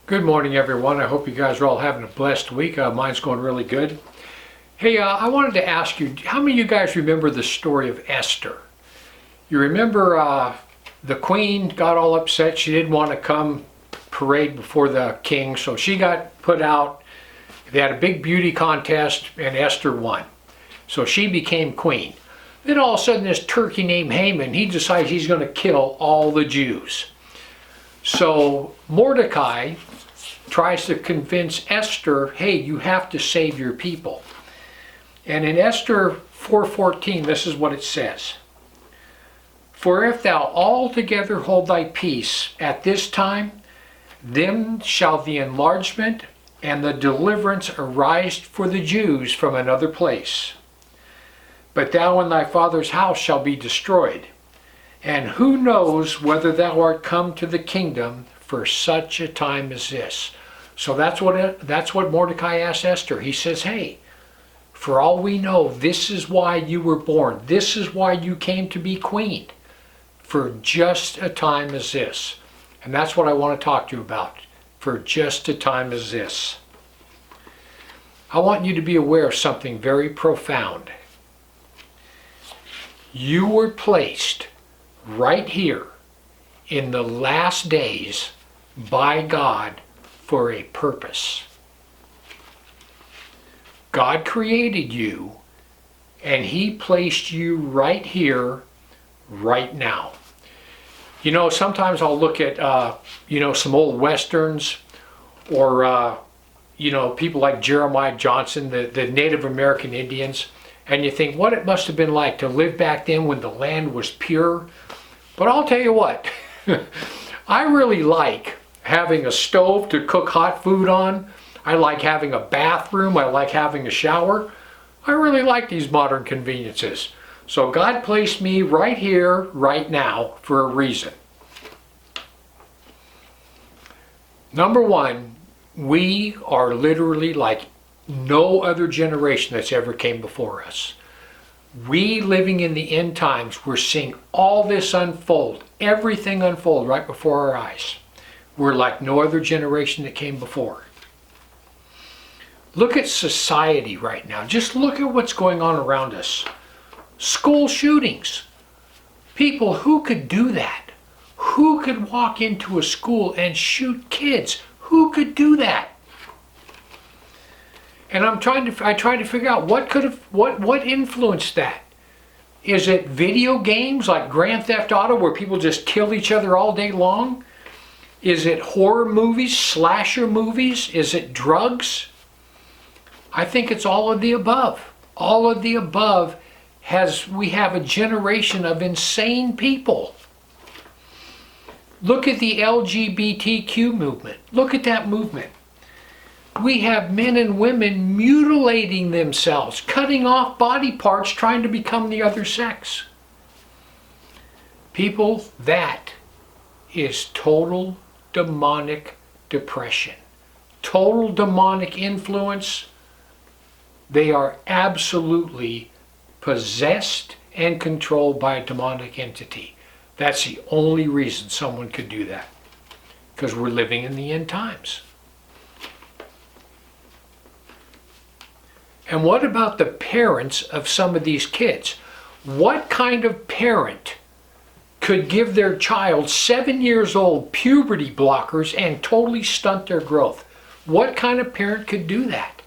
Good morning, everyone. I hope you guys are all having a blessed week. Mine's going really good. Hey, I wanted to ask you, how many of you guys remember the story of Esther? You remember the queen got all upset. She didn't want to come parade before the king, so she got put out. They had a big beauty contest, and Esther won. So she became queen. Then all of a sudden, this turkey named Haman, he decides he's going to kill all the Jews. So Mordecai tries to convince Esther, hey, you have to save your people. And in Esther 4:14, this is what it says. For if thou altogether hold thy peace at this time, then shall the enlargement and the deliverance arise for the Jews from another place. But thou and thy father's house shall be destroyed. And who knows whether thou art come to the kingdom for such a time as this. So that's what Mordecai asked Esther. He says, hey, for all we know, this is why you were born. This is why you came to be queen, for just a time as this. And that's what I want to talk to you about, for just a time as this. I want you to be aware of something very profound. You were placed right here in the last days by God for a purpose. God created you, and He placed you right here, right now. You know, sometimes I'll look at, some old westerns, or, people like Jeremiah Johnson, the Native American Indians, and you think what it must have been like to live back then when the land was pure. But I'll tell you what, I really like having a stove to cook hot food on. I like having a bathroom. I like having a shower. I really like these modern conveniences. So God placed me right here, right now, for a reason. Number one, we are literally like no other generation that's ever came before us. We living in the end times, we're seeing all this unfold, everything unfold right before our eyes. We're like no other generation that came before. Look at society right now. Just look at what's going on around us. School shootings. People, who could do that? Who could walk into a school and shoot kids? Who could do that? And I try to figure out what influenced that. Is it video games like Grand Theft Auto where people just kill each other all day long? Is it horror movies, slasher movies? Is it drugs? I think it's all of the above. All of the above. We have a generation of insane people. Look at the LGBTQ movement. Look at that movement. We have men and women mutilating themselves, cutting off body parts, trying to become the other sex. People, that is total demonic depression. Total demonic influence. They are absolutely possessed and controlled by a demonic entity. That's the only reason someone could do that. Because we're living in the end times. And what about the parents of some of these kids? What kind of parent could give their child 7 years old puberty blockers and totally stunt their growth? What kind of parent could do that?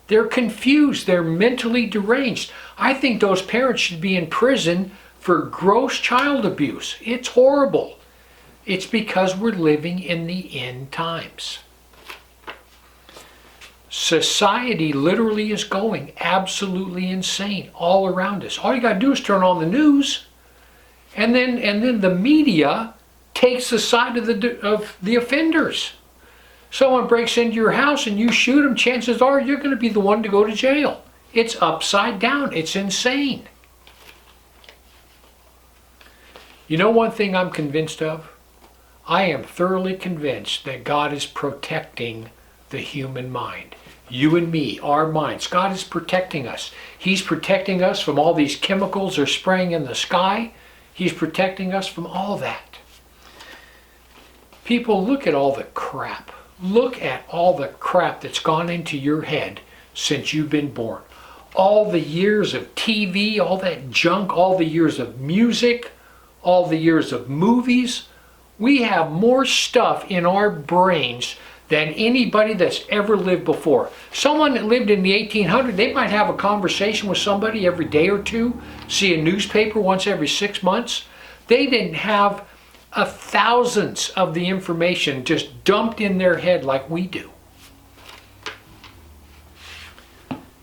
They're confused. They're mentally deranged. I think those parents should be in prison for gross child abuse. It's horrible. It's because we're living in the end times. Society literally is going absolutely insane all around us. All you got to do is turn on the news, and then the media takes the side of the offenders. Someone breaks into your house and you shoot them, chances are you're going to be the one to go to jail. It's upside down. It's insane. You know one thing I'm convinced of? I am thoroughly convinced that God is protecting the human mind. You and me, our minds. God is protecting us. He's protecting us from all these chemicals they're spraying in the sky. He's protecting us from all that. People, look at all the crap. Look at all the crap that's gone into your head since you've been born. All the years of TV, all that junk, all the years of music, all the years of movies. We have more stuff in our brains than anybody that's ever lived before. Someone that lived in the 1800s, they might have a conversation with somebody every day or two, see a newspaper once every 6 months. They didn't have thousands of the information just dumped in their head like we do.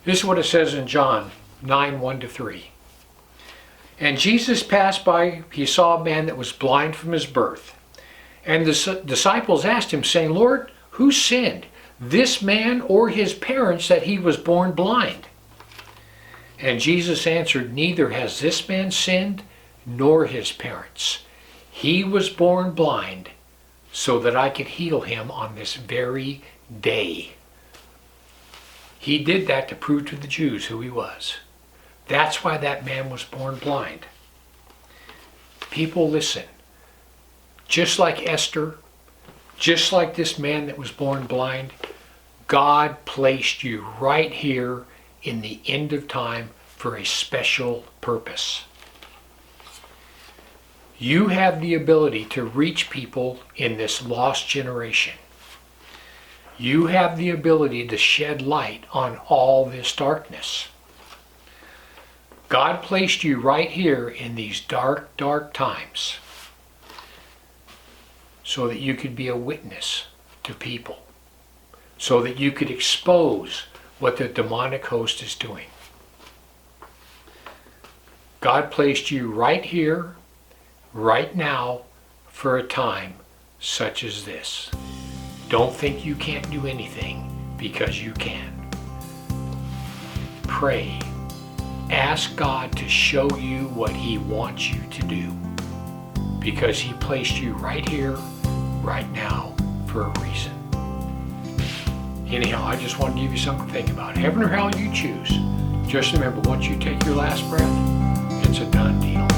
This is what it says in John 9, 1-3. And Jesus passed by, he saw a man that was blind from his birth. And the disciples asked him, saying, Lord, who sinned, this man or his parents, that he was born blind? And Jesus answered, neither has this man sinned, nor his parents. He was born blind so that I could heal him on this very day. He did that to prove to the Jews who he was. That's why that man was born blind. People, listen. Just like Esther, just like this man that was born blind, God placed you right here in the end of time for a special purpose. You have the ability to reach people in this lost generation. You have the ability to shed light on all this darkness. God placed you right here in these dark, dark times so that you could be a witness to people, so that you could expose what the demonic host is doing. God placed you right here, right now, for a time such as this. Don't think you can't do anything, because you can. Pray. Ask God to show you what he wants you to do, because he placed you right here, right now, for a reason. Anyhow, I just want to give you something to think about. Heaven or hell, you choose. Just remember, once you take your last breath, it's a done deal.